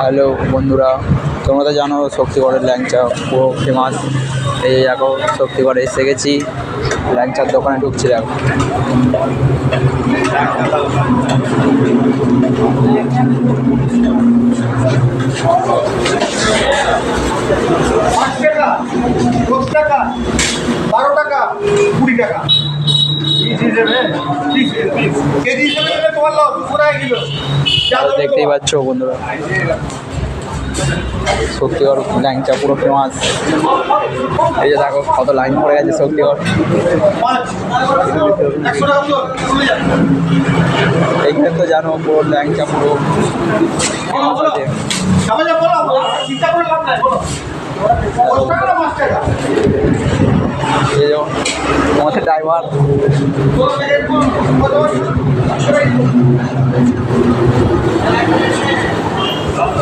Hello বন্ধুরা, তোমরা তো জানো শক্তিগড়ের ল্যাংচা পুরো ফেমাস। এই দেখো শক্তিগড়ে এসে গেছি, ল্যাংচার দোকানে ঢুকছি দেখো। টাকা 10 টাকা 12 টাকা 20 টাকা কেজি হিসেবে তোমার লাভ পুরো কিলো দেখতেই পাচ্ছ বন্ধুরা, শক্তিগড় ল্যাংচা পুরো ফেমাস। এই যে দেখো কত লাইন পড়ে গেছে শক্তিগড়। এইখানে তো জানো পুরো ল্যাংচা পুরো ফেমাস আছে। এই যে আমাদের ড্রাইভার